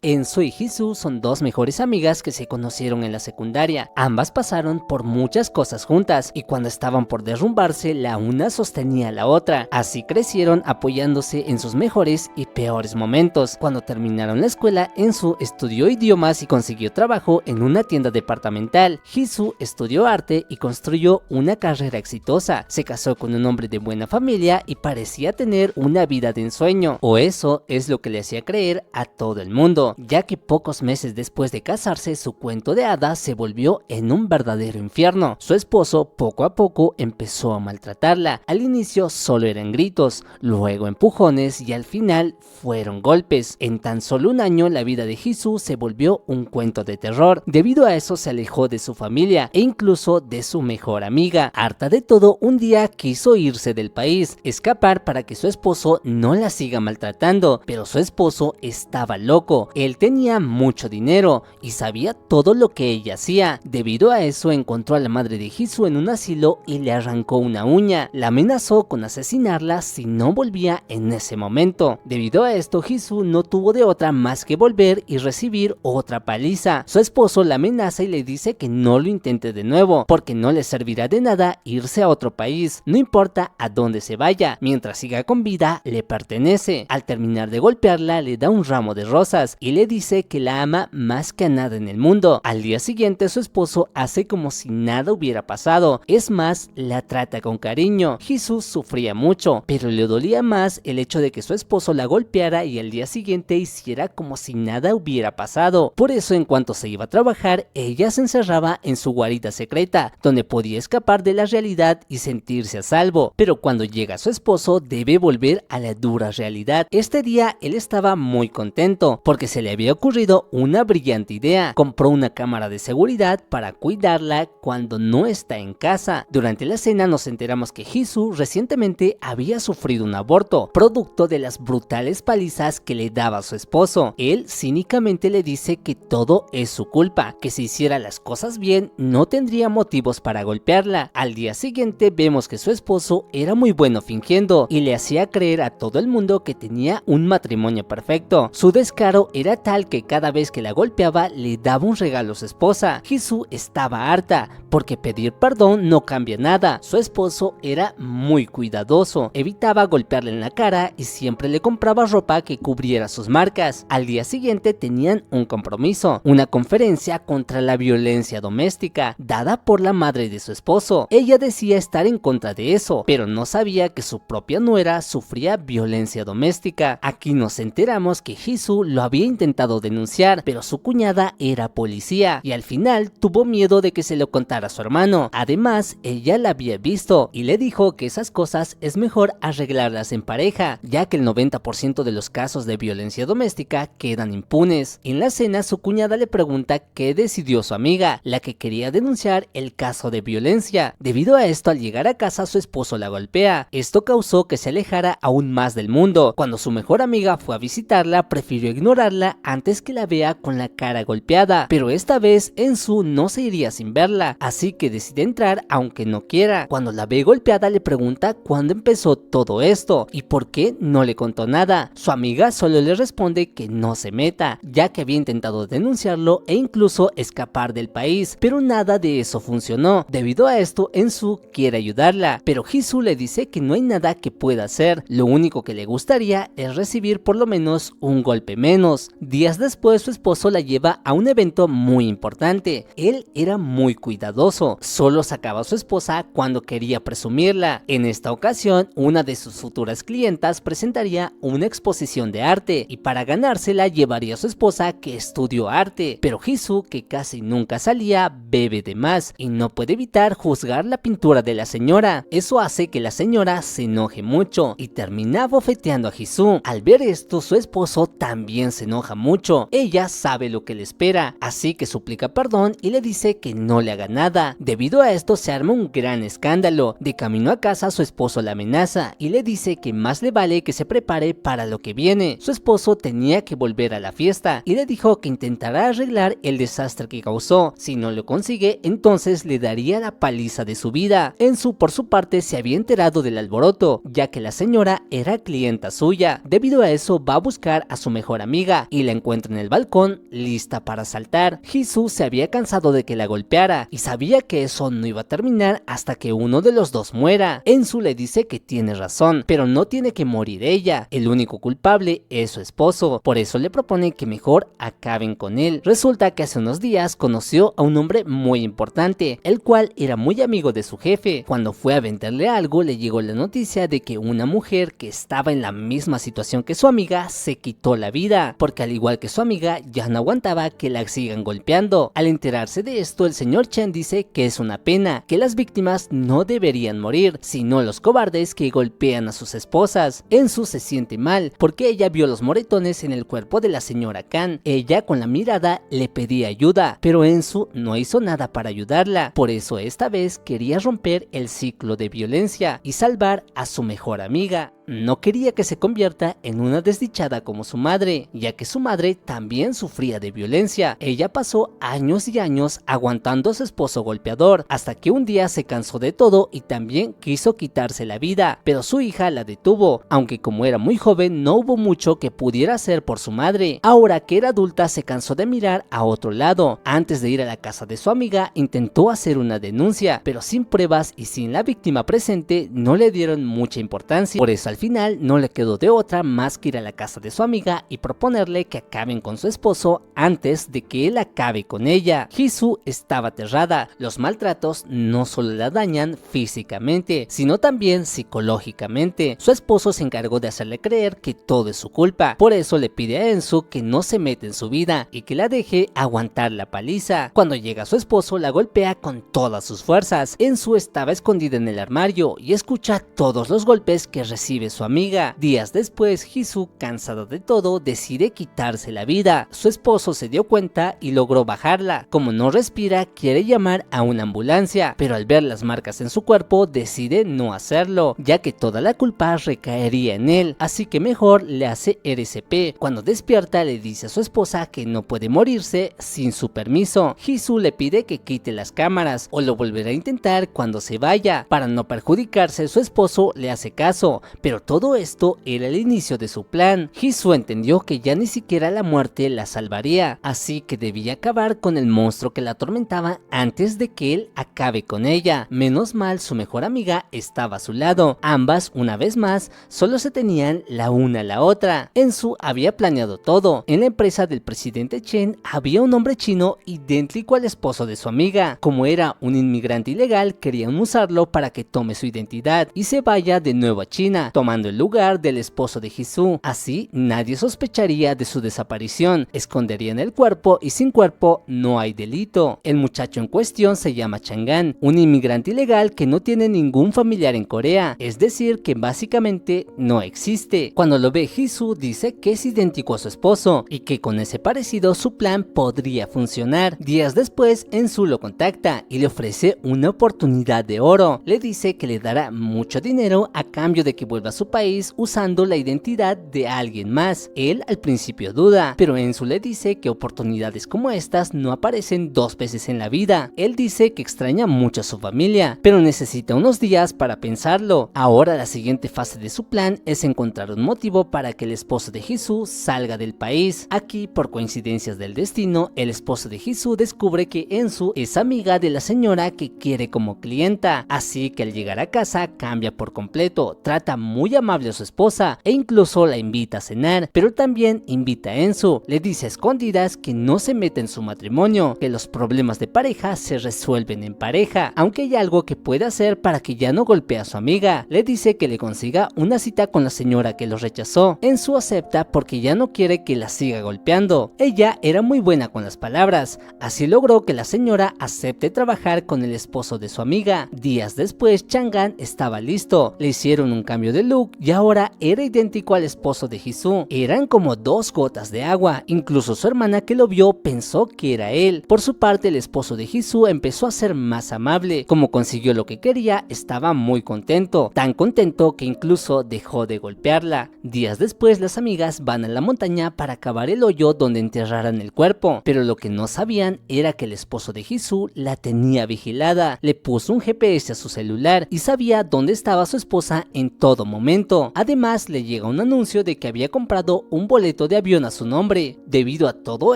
Ensu y Jisoo son dos mejores amigas que se conocieron en la secundaria. Ambas pasaron por muchas cosas juntas y cuando estaban por derrumbarse, la una sostenía a la otra. Así crecieron apoyándose en sus mejores y peores momentos. Cuando terminaron la escuela, Ensu estudió idiomas y consiguió trabajo en una tienda departamental. Jisoo estudió arte y construyó una carrera exitosa. Se casó con un hombre de buena familia y parecía tener una vida de ensueño, o eso es lo que le hacía creer a todo el mundo, ya que pocos meses después de casarse su cuento de hadas se volvió en un verdadero infierno. Su esposo poco a poco empezó a maltratarla. Al inicio solo eran gritos, luego empujones y al final fueron golpes. En tan solo un año la vida de Jisoo se volvió un cuento de terror. Debido a eso se alejó de su familia e incluso de su mejor amiga. Harta de todo, un día quiso irse del país, escapar para que su esposo no la siga maltratando, pero su esposo estaba loco. Él tenía mucho dinero y sabía todo lo que ella hacía. Debido a eso encontró a la madre de Jisoo en un asilo y le arrancó una uña. La amenazó con asesinarla si no volvía en ese momento. Debido a esto, Jisoo no tuvo de otra más que volver y recibir otra paliza. Su esposo la amenaza y le dice que no lo intente de nuevo, porque no le servirá de nada irse a otro país. No importa a dónde se vaya, mientras siga con vida le pertenece. Al terminar de golpearla, le da un ramo de rosas y le dice que la ama más que a nada en el mundo. Al día siguiente su esposo hace como si nada hubiera pasado, es más, la trata con cariño. Jisoo sufría mucho, pero le dolía más el hecho de que su esposo la golpeara y al día siguiente hiciera como si nada hubiera pasado. Por eso en cuanto se iba a trabajar, ella se encerraba en su guarida secreta, donde podía escapar de la realidad y sentirse a salvo. Pero cuando llega su esposo debe volver a la dura realidad. Este día él estaba muy contento porque se le había ocurrido una brillante idea. Compró una cámara de seguridad para cuidarla cuando no está en casa. Durante la cena nos enteramos que Jisoo recientemente había sufrido un aborto, producto de las brutales palizas que le daba su esposo. Él cínicamente le dice que todo es su culpa, que si hiciera las cosas bien no tendría motivos para golpearla. Al día siguiente vemos que su esposo era muy bueno fingiendo y le hacía creer a todo el mundo que tenía un matrimonio perfecto. Su descaro era tal que cada vez que la golpeaba le daba un regalo a su esposa. Jisoo estaba harta porque pedir perdón no cambia nada. Su esposo era muy cuidadoso, evitaba golpearle en la cara y siempre le compraba ropa que cubriera sus marcas. Al día siguiente tenían un compromiso, una conferencia contra la violencia doméstica dada por la madre de su esposo. Ella decía estar en contra de eso, pero no sabía que su propia nuera sufría violencia doméstica. Aquí nos enteramos que Jisoo lo había intentado denunciar, pero su cuñada era policía y al final tuvo miedo de que se lo contara a su hermano. Además, ella la había visto y le dijo que esas cosas es mejor arreglarlas en pareja, ya que el 90% de los casos de violencia doméstica quedan impunes. En la cena, su cuñada le pregunta qué decidió su amiga, la que quería denunciar el caso de violencia. Debido a esto, al llegar a casa, su esposo la golpea. Esto causó que se alejara aún más del mundo. Cuando su mejor amiga fue a visitarla, prefirió ignorarla antes que la vea con la cara golpeada, pero esta vez Ensu no se iría sin verla, así que decide entrar aunque no quiera. Cuando la ve golpeada le pregunta cuándo empezó todo esto y por qué no le contó nada. Su amiga solo le responde que no se meta, ya que había intentado denunciarlo e incluso escapar del país, pero nada de eso funcionó. Debido a esto, Ensu quiere ayudarla, pero Jisoo le dice que no hay nada que pueda hacer, lo único que le gustaría es recibir por lo menos un golpe menos. Días después su esposo la lleva a un evento muy importante. Él era muy cuidadoso, solo sacaba a su esposa cuando quería presumirla. En esta ocasión, una de sus futuras clientas presentaría una exposición de arte y para ganársela llevaría a su esposa que estudió arte, pero Jisoo, que casi nunca salía, bebe de más y no puede evitar juzgar la pintura de la señora. Eso hace que la señora se enoje mucho y termina bofeteando a Jisoo. Al ver esto, su esposo también se enoja mucho. Ella sabe lo que le espera, así que suplica perdón y le dice que no le haga nada. Debido a esto se arma un gran escándalo. De camino a casa, su esposo la amenaza y le dice que más le vale que se prepare para lo que viene. Su esposo tenía que volver a la fiesta y le dijo que intentará arreglar el desastre que causó. Si no lo consigue, entonces le daría la paliza de su vida. Ensu, por su parte, se había enterado del alboroto, ya que la señora era clienta suya. Debido a eso, va a buscar a su mejor amiga, y la encuentra en el balcón, lista para saltar. Jisoo se había cansado de que la golpeara y sabía que eso no iba a terminar hasta que uno de los dos muera. Ensu le dice que tiene razón, pero no tiene que morir ella. El único culpable es su esposo, por eso le propone que mejor acaben con él. Resulta que hace unos días conoció a un hombre muy importante, el cual era muy amigo de su jefe. Cuando fue a venderle algo, le llegó la noticia de que una mujer que estaba en la misma situación que su amiga se quitó la vida, porque al igual que su amiga ya no aguantaba que la sigan golpeando. Al enterarse de esto, el señor Chen dice que es una pena, que las víctimas no deberían morir, sino los cobardes que golpean a sus esposas. Ensu se siente mal porque ella vio los moretones en el cuerpo de la señora Kan. Ella con la mirada le pedía ayuda, pero Ensu no hizo nada para ayudarla. Por eso esta vez quería romper el ciclo de violencia y salvar a su mejor amiga. No quería que se convierta en una desdichada como su madre, ya que su madre también sufría de violencia. Ella pasó años y años aguantando a su esposo golpeador, hasta que un día se cansó de todo y también quiso quitarse la vida, pero su hija la detuvo, aunque como era muy joven no hubo mucho que pudiera hacer por su madre. Ahora que era adulta se cansó de mirar a otro lado. Antes de ir a la casa de su amiga intentó hacer una denuncia, pero sin pruebas y sin la víctima presente no le dieron mucha importancia. Por eso al final no le quedó de otra más que ir a la casa de su amiga y proponerle que acaben con su esposo antes de que él acabe con ella. Jisoo estaba aterrada. Los maltratos no solo la dañan físicamente, sino también psicológicamente. Su esposo se encargó de hacerle creer que todo es su culpa. Por eso le pide a Ensu que no se meta en su vida y que la deje aguantar la paliza. Cuando llega su esposo la golpea con todas sus fuerzas. Ensu estaba escondida en el armario y escucha todos los golpes que recibe su amiga. Días después, Jisoo, cansada de todo, decide quitarse la vida. Su esposo se dio cuenta y logró bajarla. Como no respira, quiere llamar a una ambulancia, pero al ver las marcas en su cuerpo decide no hacerlo, ya que toda la culpa recaería en él, así que mejor le hace RCP. Cuando despierta le dice a su esposa que no puede morirse sin su permiso. Jisoo le pide que quite las cámaras o lo volverá a intentar cuando se vaya. Para no perjudicarse, su esposo le hace caso, pero todo esto era el inicio de su plan. Jisoo entendió que ya ni siquiera la muerte la salvaría, así que debía acabar con el monstruo que la atormentaba antes de que él acabe con ella. Menos mal su mejor amiga estaba a su lado. Ambas, una vez más, solo se tenían la una a la otra. Ensu había planeado todo. En la empresa del presidente Chen había un hombre chino idéntico al esposo de su amiga. Como era un inmigrante ilegal, querían usarlo para que tome su identidad y se vaya de nuevo a China, tomando el lugar del esposo de Jisoo. Así nadie sospecharía de su desaparición, esconderían el cuerpo y sin cuerpo no hay delito. El muchacho en cuestión se llama Chang'an, un inmigrante ilegal que no tiene ningún familiar en Corea, es decir que básicamente no existe. Cuando lo ve Jisoo dice que es idéntico a su esposo y que con ese parecido su plan podría funcionar. Días después Ensu lo contacta y le ofrece una oportunidad de oro. Le dice que le dará mucho dinero a cambio de que vuelva a su país usando la identidad de alguien más. Él al principio duda, pero Ensu le dice que oportunidades como estas no aparecen dos veces en la vida. Él dice que extraña mucho a su familia, pero necesita unos días para pensarlo. Ahora la siguiente fase de su plan es encontrar un motivo para que el esposo de Jisoo salga del país. Aquí, por coincidencias del destino, el esposo de Jisoo descubre que Ensu es amiga de la señora que quiere como clienta, así que al llegar a casa cambia por completo, trata muy amable a su esposa e incluso la invita a cenar, pero también invita a Ensu. Le dice a escondidas que no se meta en su matrimonio, que los problemas de pareja se resuelven en pareja, aunque hay algo que puede hacer para que ya no golpee a su amiga. Le dice que le consiga una cita con la señora que lo rechazó. Ensu acepta porque ya no quiere que la siga golpeando. Ella era muy buena con las palabras, así logró que la señora acepte trabajar con el esposo de su amiga. Días después Chang'an estaba listo, le hicieron un cambio de look y ahora era idéntico al esposo de Jisoo. Eran como dos gotas de agua, incluso su hermana que lo vio pensó que era él. Por su parte el esposo de Jisoo empezó a ser más amable, como consiguió lo que quería estaba muy contento, tan contento que incluso dejó de golpearla. Días después las amigas van a la montaña para cavar el hoyo donde enterraran el cuerpo, pero lo que no sabían era que el esposo de Jisoo la tenía vigilada, le puso un GPS a su celular y sabía dónde estaba su esposa en todo momento. momento. Además, le llega un anuncio de que había comprado un boleto de avión a su nombre. Debido a todo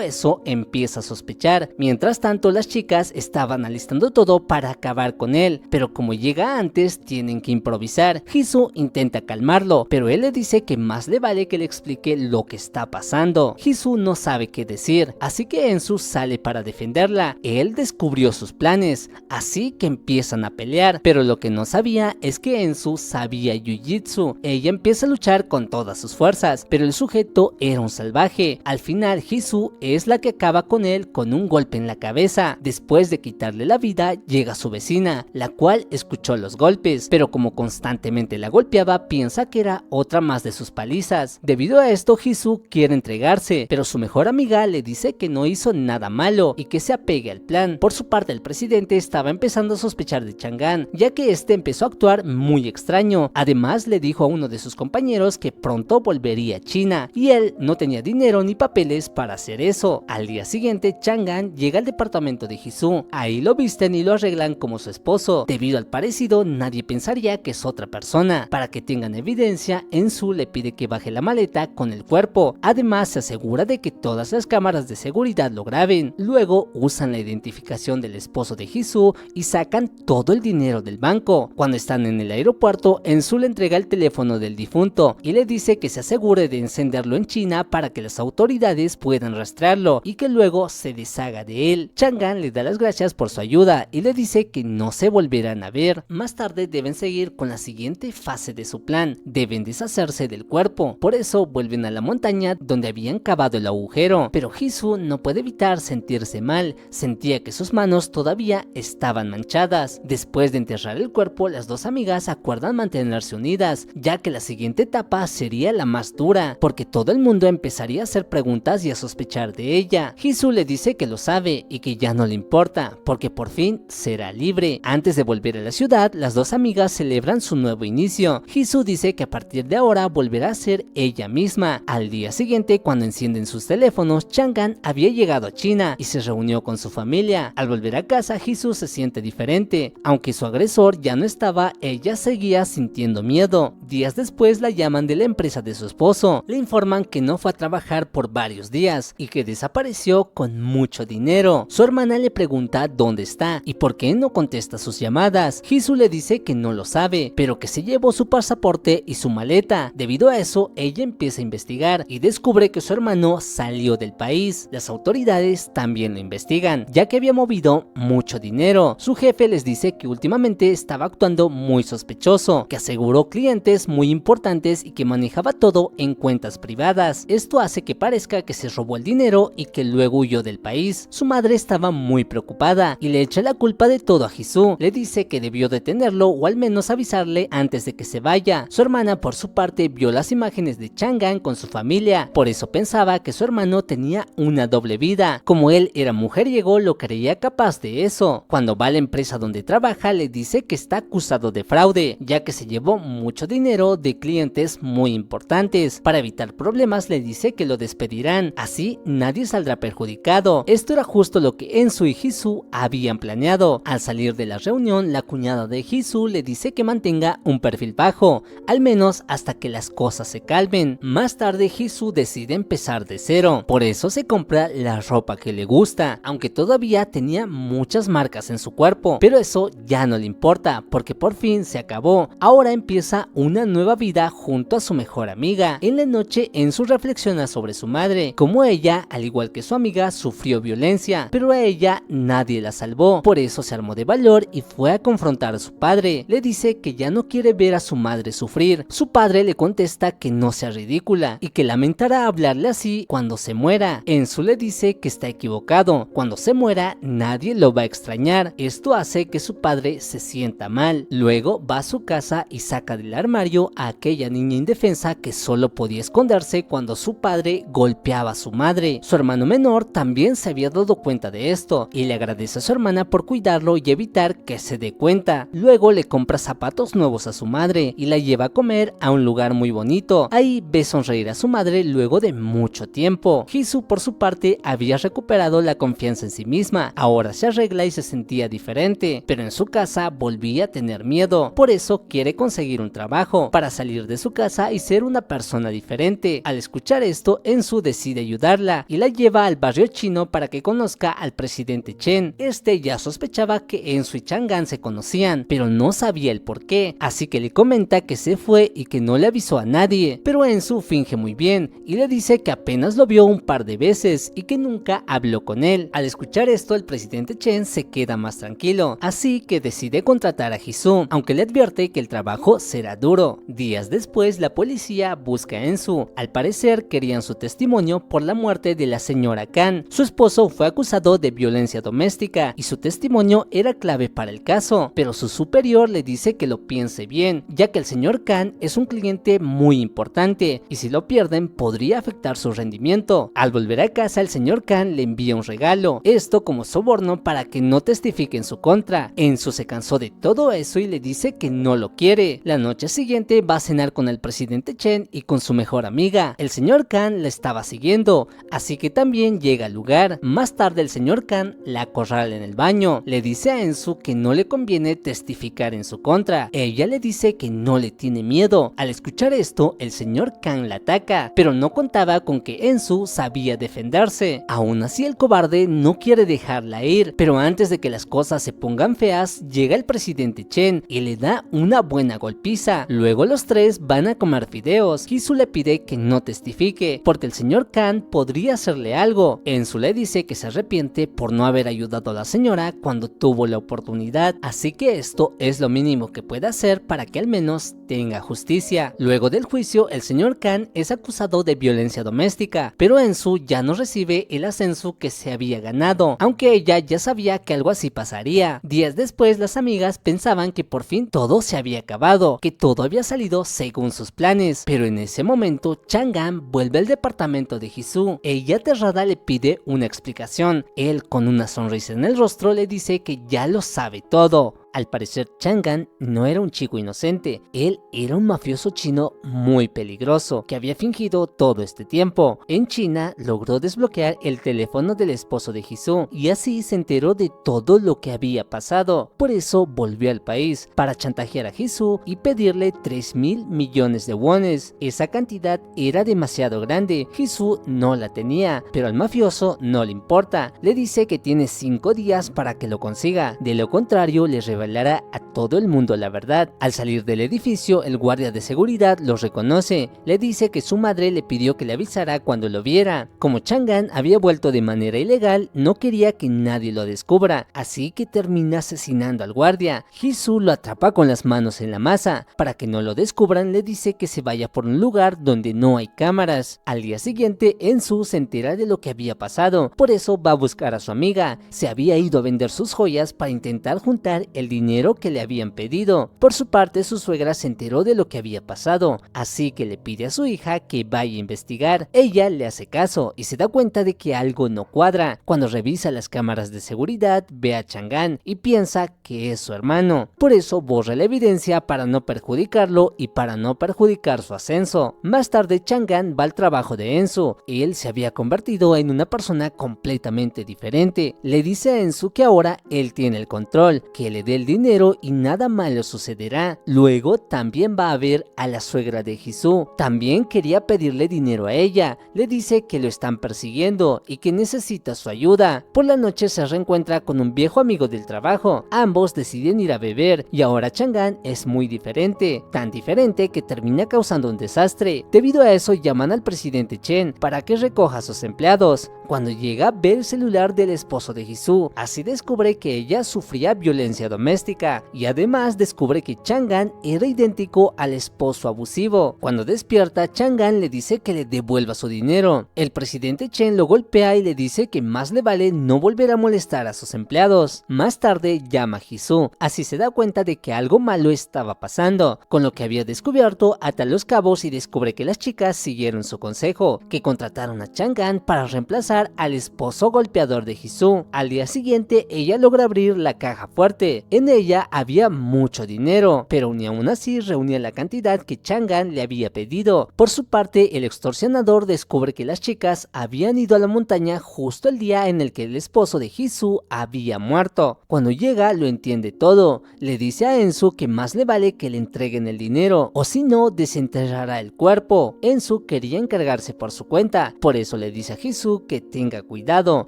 eso, empieza a sospechar. Mientras tanto, las chicas estaban alistando todo para acabar con él, pero como llega antes, tienen que improvisar. Jisoo intenta calmarlo, pero él le dice que más le vale que le explique lo que está pasando. Jisoo no sabe qué decir, así que Ensu sale para defenderla. Él descubrió sus planes, así que empiezan a pelear, pero lo que no sabía es que Ensu sabía Jiu-Jitsu. Ella empieza a luchar con todas sus fuerzas, pero el sujeto era un salvaje. Al final, Jisoo es la que acaba con él con un golpe en la cabeza. Después de quitarle la vida, llega su vecina, la cual escuchó los golpes, pero como constantemente la golpeaba, piensa que era otra más de sus palizas. Debido a esto, Jisoo quiere entregarse, pero su mejor amiga le dice que no hizo nada malo y que se apegue al plan. Por su parte, el presidente estaba empezando a sospechar de Chang'an, ya que este empezó a actuar muy extraño. Además, le dijo a uno de sus compañeros que pronto volvería a China, y él no tenía dinero ni papeles para hacer eso. Al día siguiente, Chang'an llega al departamento de Jisoo. Ahí lo visten y lo arreglan como su esposo. Debido al parecido, nadie pensaría que es otra persona. Para que tengan evidencia, Ensu le pide que baje la maleta con el cuerpo. Además, se asegura de que todas las cámaras de seguridad lo graben. Luego usan la identificación del esposo de Jisoo y sacan todo el dinero del banco. Cuando están en el aeropuerto, Ensu le entrega el teléfono del difunto y le dice que se asegure de encenderlo en China para que las autoridades puedan rastrearlo y que luego se deshaga de él. Chang'an le da las gracias por su ayuda y le dice que no se volverán a ver. Más tarde deben seguir con la siguiente fase de su plan. Deben deshacerse del cuerpo. Por eso vuelven a la montaña donde habían cavado el agujero. Pero Jisoo no puede evitar sentirse mal. Sentía que sus manos todavía estaban manchadas. Después de enterrar el cuerpo, las dos amigas acuerdan mantenerse unidas, ya que la siguiente etapa sería la más dura, porque todo el mundo empezaría a hacer preguntas y a sospechar de ella. Jisoo le dice que lo sabe y que ya no le importa, porque por fin será libre. Antes de volver a la ciudad, las dos amigas celebran su nuevo inicio. Jisoo dice que a partir de ahora volverá a ser ella misma. Al día siguiente, cuando encienden sus teléfonos, Chang'an había llegado a China y se reunió con su familia. Al volver a casa, Jisoo se siente diferente. Aunque su agresor ya no estaba, ella seguía sintiendo miedo. Días después la llaman de la empresa de su esposo. Le informan que no fue a trabajar por varios días y que desapareció con mucho dinero. Su hermana le pregunta dónde está y por qué no contesta sus llamadas. Jisoo le dice que no lo sabe, pero que se llevó su pasaporte y su maleta. Debido a eso, ella empieza a investigar y descubre que su hermano salió del país. Las autoridades también lo investigan, ya que había movido mucho dinero. Su jefe les dice que últimamente estaba actuando muy sospechoso, que aseguró clientes muy importantes y que manejaba todo en cuentas privadas. Esto hace que parezca que se robó el dinero y que luego huyó del país. Su madre estaba muy preocupada y le echa la culpa de todo a Jisoo. Le dice que debió detenerlo o al menos avisarle antes de que se vaya. Su hermana, por su parte, vio las imágenes de Chang'an con su familia, por eso pensaba que su hermano tenía una doble vida. Como él era mujeriego, lo creía capaz de eso. Cuando va a la empresa donde trabaja, le dice que está acusado de fraude, ya que se llevó mucho dinero de clientes muy importantes. Para evitar problemas, le dice que lo despedirán, así nadie saldrá perjudicado. Esto era justo lo que Ensu y Jisoo habían planeado. Al salir de la reunión, la cuñada de Jisoo le dice que mantenga un perfil bajo, al menos hasta que las cosas se calmen. Más tarde, Jisoo decide empezar de cero, por eso se compra la ropa que le gusta, aunque todavía tenía muchas marcas en su cuerpo, pero eso ya no le importa, porque por fin se acabó. Ahora empieza una nueva vida junto a su mejor amiga. En la noche, Ensu reflexiona sobre su madre, como ella, al igual que su amiga, sufrió violencia, pero a ella nadie la salvó. Por eso se armó de valor y fue a confrontar a su padre. Le dice que ya no quiere ver a su madre sufrir. Su padre le contesta que no sea ridícula y que lamentará hablarle así cuando se muera. Ensu le dice que está equivocado. Cuando se muera, nadie lo va a extrañar. Esto hace que su padre se sienta mal. Luego va a su casa y saca del armario a aquella niña indefensa que solo podía esconderse cuando su padre golpeaba a su madre. Su hermano menor también se había dado cuenta de esto y le agradece a su hermana por cuidarlo y evitar que se dé cuenta. Luego le compra zapatos nuevos a su madre y la lleva a comer a un lugar muy bonito. Ahí ve sonreír a su madre luego de mucho tiempo. Jisoo, por su parte, había recuperado la confianza en sí misma. Ahora se arregla y se sentía diferente, pero en su casa volvía a tener miedo. Por eso quiere conseguir un trabajo. trabajo, para salir de su casa y ser una persona diferente. Al escuchar esto, Ensu decide ayudarla y la lleva al barrio chino para que conozca al presidente Chen. Este ya sospechaba que Ensu y Chang'an se conocían, pero no sabía el por qué, así que le comenta que se fue y que no le avisó a nadie, pero Ensu finge muy bien y le dice que apenas lo vio un par de veces y que nunca habló con él. Al escuchar esto, el presidente Chen se queda más tranquilo, así que decide contratar a Jisoo, aunque le advierte que el trabajo será duro. Días después, la policía busca a Ensu. Al parecer querían su testimonio por la muerte de la señora Kan. Su esposo fue acusado de violencia doméstica y su testimonio era clave para el caso, pero su superior le dice que lo piense bien, ya que el señor Kan es un cliente muy importante y si lo pierden podría afectar su rendimiento. Al volver a casa, el señor Kan le envía un regalo, esto como soborno para que no testifique en su contra. Ensu se cansó de todo eso y le dice que no lo quiere. La noche siguiente va a cenar con el presidente Chen y con su mejor amiga. El señor Kan la estaba siguiendo, así que también llega al lugar. Más tarde el señor Kan la acorrala en el baño. Le dice a Ensu que no le conviene testificar en su contra. Ella le dice que no le tiene miedo. Al escuchar esto, el señor Kan la ataca, pero no contaba con que Ensu sabía defenderse. Aún así, el cobarde no quiere dejarla ir, pero antes de que las cosas se pongan feas, llega el presidente Chen y le da una buena golpiza. Luego los tres van a comer fideos. Jisoo le pide que no testifique, porque el señor Kan podría hacerle algo. Ensu le dice que se arrepiente por no haber ayudado a la señora cuando tuvo la oportunidad, así que esto es lo mínimo que puede hacer para que al menos tenga justicia. Luego del juicio, el señor Kan es acusado de violencia doméstica, pero Ensu ya no recibe el ascenso que se había ganado, aunque ella ya sabía que algo así pasaría. Días después, las amigas pensaban que por fin todo se había acabado, que todo había salido según sus planes, pero en ese momento Chang'an vuelve al departamento de Jisoo. Ella aterrada le pide una explicación. Él, con una sonrisa en el rostro, le dice que ya lo sabe todo. Al parecer, Chang'an no era un chico inocente, él era un mafioso chino muy peligroso que había fingido todo este tiempo. En China logró desbloquear el teléfono del esposo de Jisoo y así se enteró de todo lo que había pasado. Por eso volvió al país para chantajear a Jisoo y pedirle 3.000 millones de wones. Esa cantidad era demasiado grande, Jisoo no la tenía, pero al mafioso no le importa. Le dice que tiene 5 días para que lo consiga, de lo contrario le revelará a todo el mundo la verdad. Al salir del edificio, el guardia de seguridad los reconoce. Le dice que su madre le pidió que le avisara cuando lo viera. Como Chang'an había vuelto de manera ilegal, no quería que nadie lo descubra, así que termina asesinando al guardia. Jisoo lo atrapa con las manos en la masa. Para que no lo descubran, le dice que se vaya por un lugar donde no hay cámaras. Al día siguiente, Ensu se entera de lo que había pasado, por eso va a buscar a su amiga. Se había ido a vender sus joyas para intentar juntar el dinero que le habían pedido. Por su parte, su suegra se enteró de lo que había pasado, así que le pide a su hija que vaya a investigar. Ella le hace caso y se da cuenta de que algo no cuadra. Cuando revisa las cámaras de seguridad, ve a Chang'an y piensa que es su hermano. Por eso borra la evidencia para no perjudicarlo y para no perjudicar su ascenso. Más tarde, Chang'an va al trabajo de Ensu. Él se había convertido en una persona completamente diferente. Le dice a Ensu que ahora él tiene el control, que le dé el dinero y nada malo sucederá. Luego también va a ver a la suegra de Jisoo. También quería pedirle dinero a ella. Le dice que lo están persiguiendo y que necesita su ayuda. Por la noche se reencuentra con un viejo amigo del trabajo. Ambos deciden ir a beber y ahora Chang'an es muy diferente, tan diferente que termina causando un desastre. Debido a eso llaman al presidente Chen para que recoja a sus empleados. Cuando llega, ve el celular del esposo de Jisoo. Así descubre que ella sufría violencia doméstica y además descubre que Chang'an era idéntico al esposo abusivo. Cuando despierta, Chang'an le dice que le devuelva su dinero. El presidente Chen lo golpea y le dice que más le vale no volver a molestar a sus empleados. Más tarde llama a Jisoo, así se da cuenta de que algo malo estaba pasando. Con lo que había descubierto, ata los cabos y descubre que las chicas siguieron su consejo, que contrataron a Chang'an para reemplazar acusar al esposo golpeador de Jisoo. Al día siguiente ella logra abrir la caja fuerte. En ella había mucho dinero, pero ni aún así reunía la cantidad que Chang'an le había pedido. Por su parte, el extorsionador descubre que las chicas habían ido a la montaña justo el día en el que el esposo de Jisoo había muerto. Cuando llega lo entiende todo, le dice a Ensu que más le vale que le entreguen el dinero, o si no desenterrará el cuerpo. Ensu quería encargarse por su cuenta, por eso le dice a Jisoo que tenga cuidado.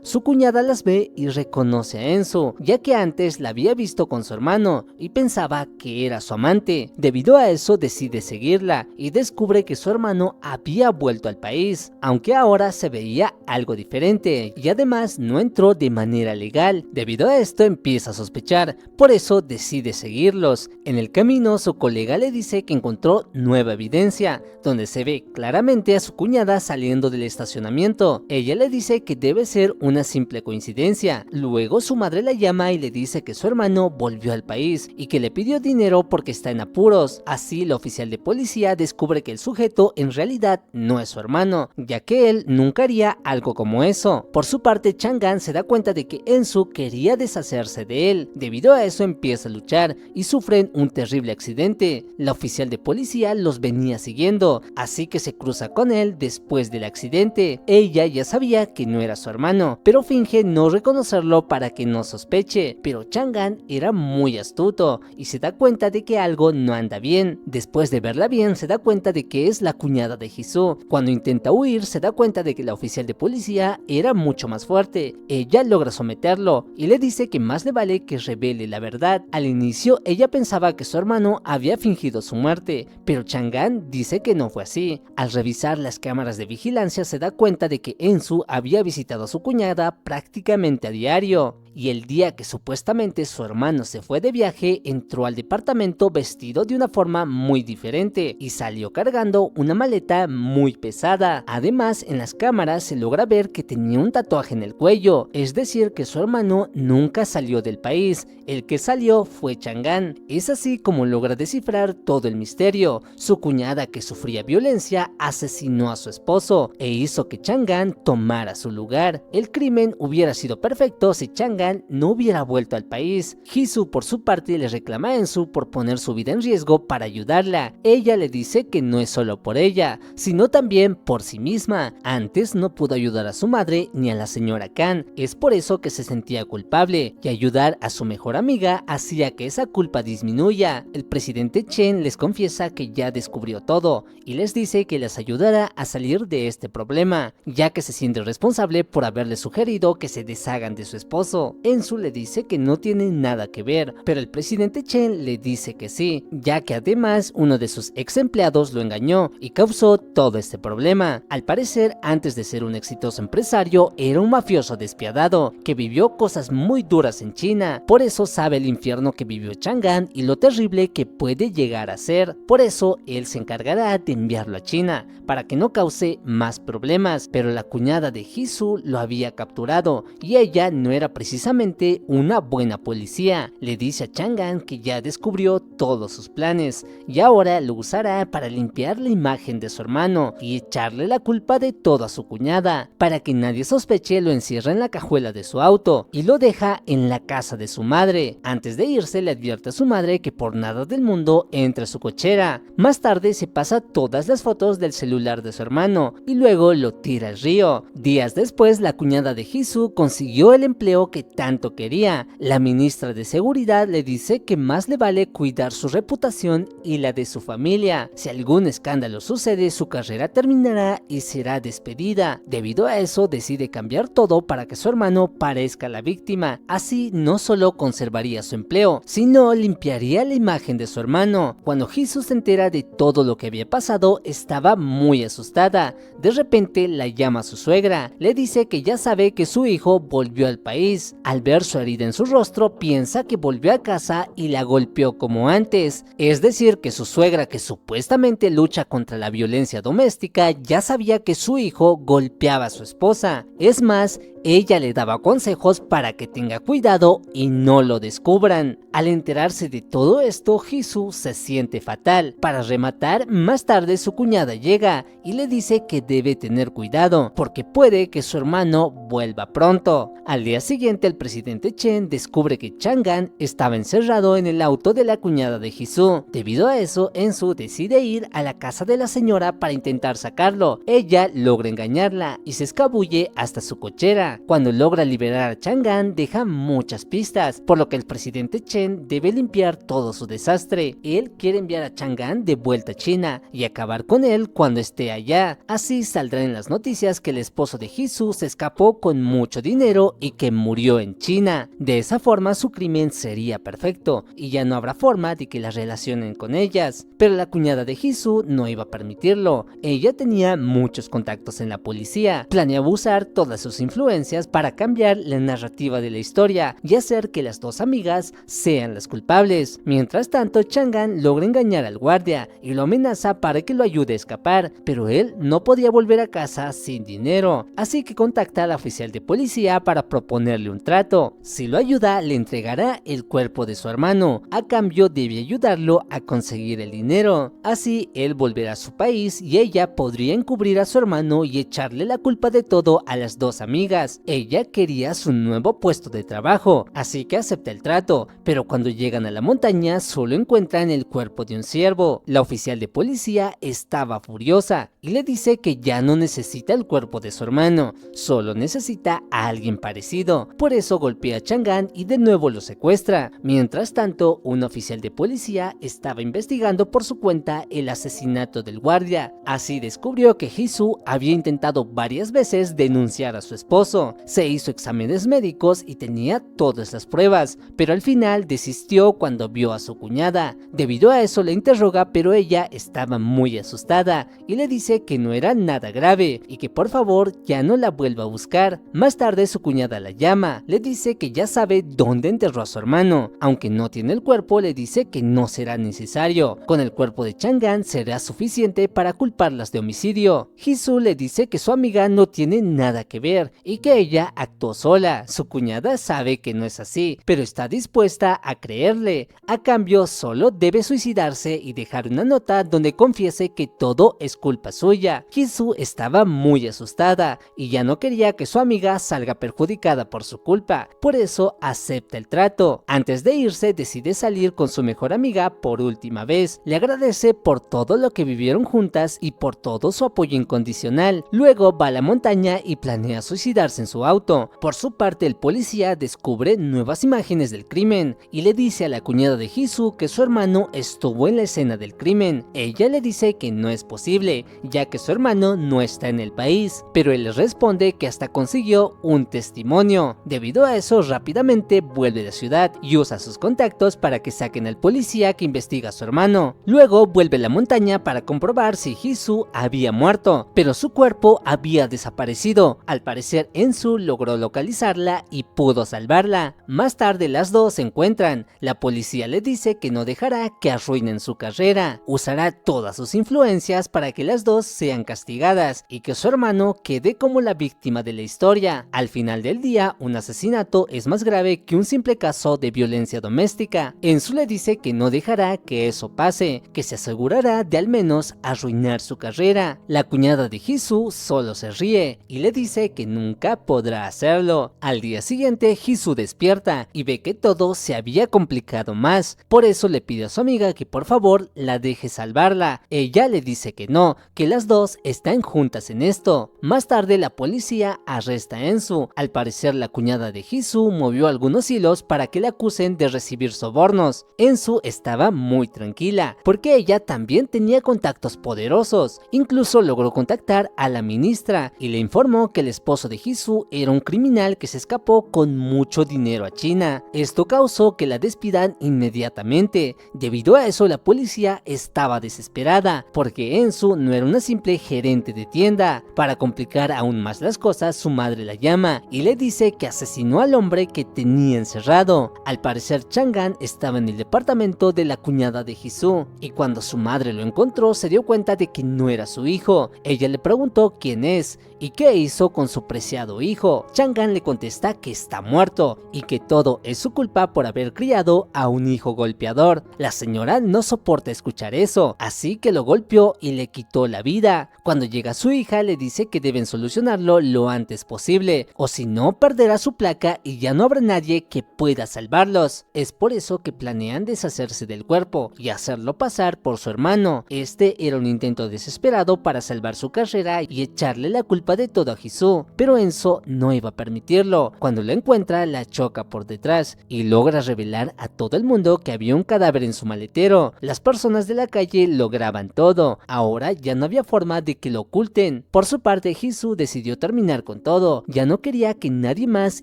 Su cuñada las ve y reconoce a Ensu, ya que antes la había visto con su hermano y pensaba que era su amante. Debido a eso decide seguirla y descubre que su hermano había vuelto al país, aunque ahora se veía algo diferente y además no entró de manera legal. Debido a esto empieza a sospechar, por eso decide seguirlos. En el camino su colega le dice que encontró nueva evidencia, donde se ve claramente a su cuñada saliendo del estacionamiento. Ella le dice que debe ser una simple coincidencia. Luego su madre la llama y le dice que su hermano volvió al país y que le pidió dinero porque está en apuros. Así la oficial de policía descubre que el sujeto en realidad no es su hermano, ya que él nunca haría algo como eso. Por su parte, Chang'an se da cuenta de que Ensu quería deshacerse de él. Debido a eso empieza a luchar y sufren un terrible accidente. La oficial de policía los venía siguiendo, así que se cruza con él después del accidente. Ella ya sabía que no era su hermano, pero finge no reconocerlo para que no sospeche. Pero Chang'an era muy astuto y se da cuenta de que algo no anda bien. Después de verla bien, se da cuenta de que es la cuñada de Jisoo. Cuando intenta huir, se da cuenta de que la oficial de policía era mucho más fuerte. Ella logra someterlo y le dice que más le vale que revele la verdad. Al inicio, ella pensaba que su hermano había fingido su muerte, pero Chang'an dice que no fue así. Al revisar las cámaras de vigilancia, se da cuenta de que Ensu había visitado a su cuñada prácticamente a diario. Y el día que supuestamente su hermano se fue de viaje, entró al departamento vestido de una forma muy diferente y salió cargando una maleta muy pesada. Además, en las cámaras se logra ver que tenía un tatuaje en el cuello, es decir que su hermano nunca salió del país, el que salió fue Chang'an. Es así como logra descifrar todo el misterio. Su cuñada, que sufría violencia, asesinó a su esposo e hizo que Chang'an tomara su lugar. El crimen hubiera sido perfecto si Chang'an no hubiera vuelto al país. Jisoo por su parte le reclama a Ensu por poner su vida en riesgo para ayudarla. Ella le dice que no es solo por ella, sino también por sí misma. Antes no pudo ayudar a su madre ni a la señora Kan, es por eso que se sentía culpable, y ayudar a su mejor amiga hacía que esa culpa disminuya. El presidente Chen les confiesa que ya descubrió todo y les dice que les ayudará a salir de este problema, ya que se siente responsable por haberle sugerido que se deshagan de su esposo. Ensu le dice que no tiene nada que ver, pero el presidente Chen le dice que sí, ya que además uno de sus ex empleados lo engañó y causó todo este problema. Al parecer, antes de ser un exitoso empresario, era un mafioso despiadado que vivió cosas muy duras en China. Por eso sabe el infierno que vivió Chang'an y lo terrible que puede llegar a ser. Por eso él se encargará de enviarlo a China para que no cause más problemas. Pero la cuñada de Jisoo lo había capturado y ella no era precisamente una buena policía. Le dice a Chang'an que ya descubrió todos sus planes y ahora lo usará para limpiar la imagen de su hermano y echarle la culpa de todo a su cuñada. Para que nadie sospeche, lo encierra en la cajuela de su auto y lo deja en la casa de su madre. Antes de irse, le advierte a su madre que por nada del mundo entre a su cochera. Más tarde se pasa todas las fotos del celular de su hermano y luego lo tira al río. Días después, la cuñada de Jisoo consiguió el empleo que tanto quería. La ministra de Seguridad le dice que más le vale cuidar su reputación y la de su familia. Si algún escándalo sucede, su carrera terminará y será despedida. Debido a eso, decide cambiar todo para que su hermano parezca la víctima. Así no solo conservaría su empleo, sino limpiaría la imagen de su hermano. Cuando Jisoo se entera de todo lo que había pasado, estaba muy asustada. De repente la llama a su suegra, le dice que ya sabe que su hijo volvió al país. Al ver su herida en su rostro, piensa que volvió a casa y la golpeó como antes. Es decir, que su suegra, que supuestamente lucha contra la violencia doméstica, ya sabía que su hijo golpeaba a su esposa. Es más, Ella le daba consejos para que tenga cuidado y no lo descubran. Al enterarse de todo esto, Jisoo se siente fatal. Para rematar, más tarde su cuñada llega y le dice que debe tener cuidado, porque puede que su hermano vuelva pronto. Al día siguiente, el presidente Chen descubre que Chang'an estaba encerrado en el auto de la cuñada de Jisoo. Debido a eso, Ensu decide ir a la casa de la señora para intentar sacarlo. Ella logra engañarla y se escabulle hasta su cochera. Cuando logra liberar a Chang'an, deja muchas pistas, por lo que el presidente Chen debe limpiar todo su desastre. Él quiere enviar a Chang'an de vuelta a China y acabar con él cuando esté allá. Así saldrá en las noticias que el esposo de Jisoo se escapó con mucho dinero y que murió en China. De esa forma su crimen sería perfecto y ya no habrá forma de que la relacionen con ellas. Pero la cuñada de Jisoo no iba a permitirlo. Ella tenía muchos contactos en la policía. Planeaba usar todas sus influencias para cambiar la narrativa de la historia y hacer que las dos amigas sean las culpables. Mientras tanto, Chang'an logra engañar al guardia y lo amenaza para que lo ayude a escapar, pero él no podía volver a casa sin dinero, así que contacta a la oficial de policía para proponerle un trato. Si lo ayuda, le entregará el cuerpo de su hermano, a cambio debe ayudarlo a conseguir el dinero. Así él volverá a su país y ella podría encubrir a su hermano y echarle la culpa de todo a las dos amigas. Ella quería su nuevo puesto de trabajo, así que acepta el trato, pero cuando llegan a la montaña solo encuentran el cuerpo de un ciervo. La oficial de policía estaba furiosa y le dice que ya no necesita el cuerpo de su hermano, solo necesita a alguien parecido. Por eso golpea a Chang'an y de nuevo lo secuestra. Mientras tanto, un oficial de policía estaba investigando por su cuenta el asesinato del guardia. Así descubrió que Jisoo había intentado varias veces denunciar a su esposo. Se hizo exámenes médicos y tenía todas las pruebas, pero al final desistió cuando vio a su cuñada. Debido a eso la interroga, pero ella estaba muy asustada y le dice que no era nada grave y que por favor ya no la vuelva a buscar. Más tarde su cuñada la llama, le dice que ya sabe dónde enterró a su hermano. Aunque no tiene el cuerpo, le dice que no será necesario. Con el cuerpo de Chang'an será suficiente para culparlas de homicidio. Jisoo le dice que su amiga no tiene nada que ver y que ella actuó sola. Su cuñada sabe que no es así, pero está dispuesta a creerle. A cambio, solo debe suicidarse y dejar una nota donde confiese que todo es culpa suya. Jisoo estaba muy asustada y ya no quería que su amiga salga perjudicada por su culpa, por eso acepta el trato. Antes de irse, decide salir con su mejor amiga por última vez. Le agradece por todo lo que vivieron juntas y por todo su apoyo incondicional. Luego va a la montaña y planea suicidarse en su auto. Por su parte, el policía descubre nuevas imágenes del crimen y le dice a la cuñada de Jisoo que su hermano estuvo en la escena del crimen. Ella le dice que no es posible, ya que su hermano no está en el país, pero él le responde que hasta consiguió un testimonio. Debido a eso, rápidamente vuelve a la ciudad y usa sus contactos para que saquen al policía que investiga a su hermano. Luego vuelve a la montaña para comprobar si Jisoo había muerto, pero su cuerpo había desaparecido. Al parecer, Ensu logró localizarla y pudo salvarla. Más tarde las dos se encuentran. La policía le dice que no dejará que arruinen su carrera. Usará todas sus influencias para que las dos sean castigadas y que su hermano quede como la víctima de la historia. Al final del día, un asesinato es más grave que un simple caso de violencia doméstica. Ensu le dice que no dejará que eso pase, que se asegurará de al menos arruinar su carrera. La cuñada de Jisoo solo se ríe y le dice que nunca podrá hacerlo. Al día siguiente, Jisoo despierta y ve que todo se había complicado más. Por eso le pide a su amiga que por favor la deje salvarla. Ella le dice que no, que las dos están juntas en esto. Más tarde la policía arresta a Ensu. Al parecer la cuñada de Jisoo movió algunos hilos para que la acusen de recibir sobornos. Ensu estaba muy tranquila, porque ella también tenía contactos poderosos. Incluso logró contactar a la ministra y le informó que el esposo de Jisoo era un criminal que se escapó con mucho dinero a China. Esto causó que la despidan inmediatamente. Debido a eso, la policía estaba desesperada, porque Ensu no era una simple gerente de tienda. Para complicar aún más las cosas, su madre la llama y le dice que asesinó al hombre que tenía encerrado. Al parecer, Chang'an estaba en el departamento de la cuñada de Jisoo, y cuando su madre lo encontró se dio cuenta de que no era su hijo. Ella le preguntó quién es ¿y qué hizo con su preciado hijo? Chang'an le contesta que está muerto y que todo es su culpa por haber criado a un hijo golpeador. La señora no soporta escuchar eso, así que lo golpeó y le quitó la vida. Cuando llega su hija le dice que deben solucionarlo lo antes posible, o si no perderá su placa y ya no habrá nadie que pueda salvarlos. Es por eso que planean deshacerse del cuerpo y hacerlo pasar por su hermano. Este era un intento desesperado para salvar su carrera y echarle la culpa de todo a Jisoo, pero Enzo no iba a permitirlo. Cuando la encuentra, la choca por detrás y logra revelar a todo el mundo que había un cadáver en su maletero. Las personas de la calle lo graban todo, ahora ya no había forma de que lo oculten. Por su parte, Jisoo decidió terminar con todo, ya no quería que nadie más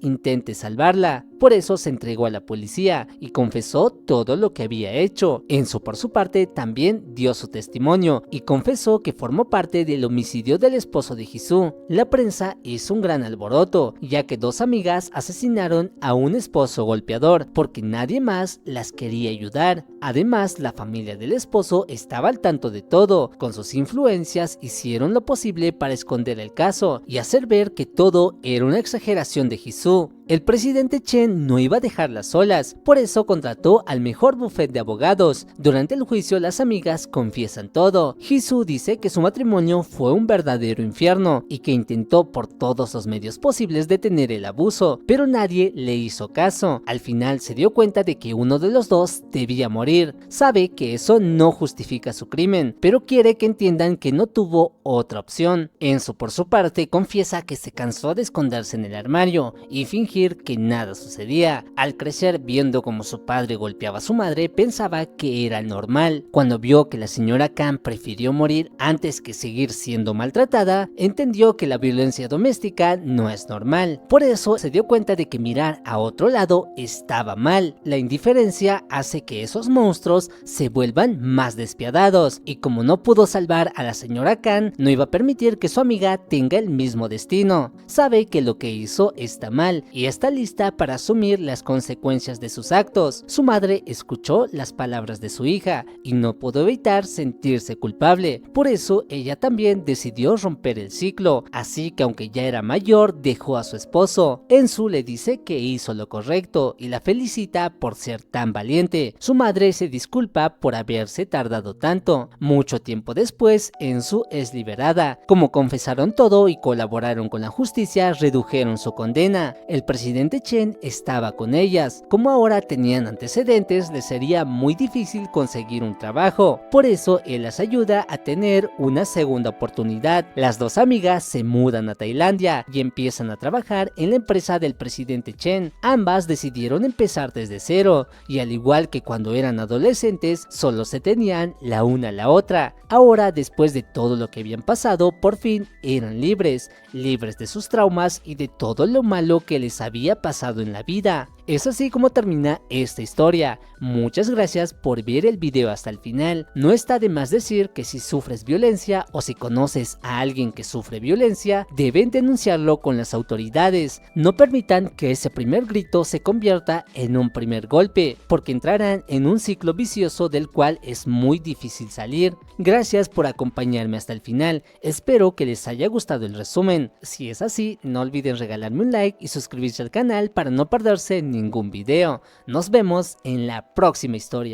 intente salvarla. Por eso se entregó a la policía y confesó todo lo que había hecho. Enzo, por su parte, también dio su testimonio y confesó que formó parte del homicidio del esposo de Jisoo. La prensa hizo un gran alboroto, ya que dos amigas asesinaron a un esposo golpeador porque nadie más las quería ayudar. Además, la familia del esposo estaba al tanto de todo. Con sus influencias hicieron lo posible para esconder el caso y hacer ver que todo era una exageración de Jisoo. El presidente Chen no iba a dejarlas solas, por eso contrató al mejor bufete de abogados. Durante el juicio las amigas confiesan todo. Jisoo dice que su matrimonio fue un verdadero infierno y que intentó por todos los medios posibles detener el abuso, pero nadie le hizo caso. Al final se dio cuenta de que uno de los dos debía morir. Sabe que eso no justifica su crimen, pero quiere que entiendan que no tuvo otra opción. Enzo, por su parte, confiesa que se cansó de esconderse en el armario y fingir que nada sucedía. Al crecer viendo cómo su padre golpeaba a su madre, pensaba que era normal. Cuando vio que la señora Khan prefirió morir antes que seguir siendo maltratada, entendió que la violencia doméstica no es normal. Por eso se dio cuenta de que mirar a otro lado estaba mal. La indiferencia hace que esos monstruos se vuelvan más despiadados, y como no pudo salvar a la señora Khan, no iba a permitir que su amiga tenga el mismo destino. Sabe que lo que hizo está mal y está lista para asumir las consecuencias de sus actos. Su madre escuchó las palabras de su hija y no pudo evitar sentirse culpable. Por eso ella también decidió romper el ciclo, así que aunque ya era mayor, dejó a su esposo. Enzo le dice que hizo lo correcto y la felicita por ser tan valiente. Su madre se disculpa por haberse tardado tanto. Mucho tiempo después, Enzo es liberada. Como confesaron todo y colaboraron con la justicia, redujeron su condena. El presidente Chen estaba con ellas. Como ahora tenían antecedentes, les sería muy difícil conseguir un trabajo. Por eso él las ayuda a tener una segunda oportunidad. Las dos amigas se mudan a Tailandia y empiezan a trabajar en la empresa del presidente Chen. Ambas decidieron empezar desde cero y al igual que cuando eran adolescentes, solo se tenían la una a la otra. Ahora, después de todo lo que habían pasado, por fin eran libres de sus traumas y de todo lo malo que les había pasado en la vida. Es así como termina esta historia. Muchas gracias por ver el video hasta el final. No está de más decir que si sufres violencia o si conoces a alguien que sufre violencia, deben denunciarlo con las autoridades. No permitan que ese primer grito se convierta en un primer golpe, porque entrarán en un ciclo vicioso del cual es muy difícil salir. Gracias por acompañarme hasta el final. Espero que les haya gustado el resumen. Si es así, no olviden regalarme un like y suscribirse al canal para no perderse ningún video. Nos vemos en la próxima historia.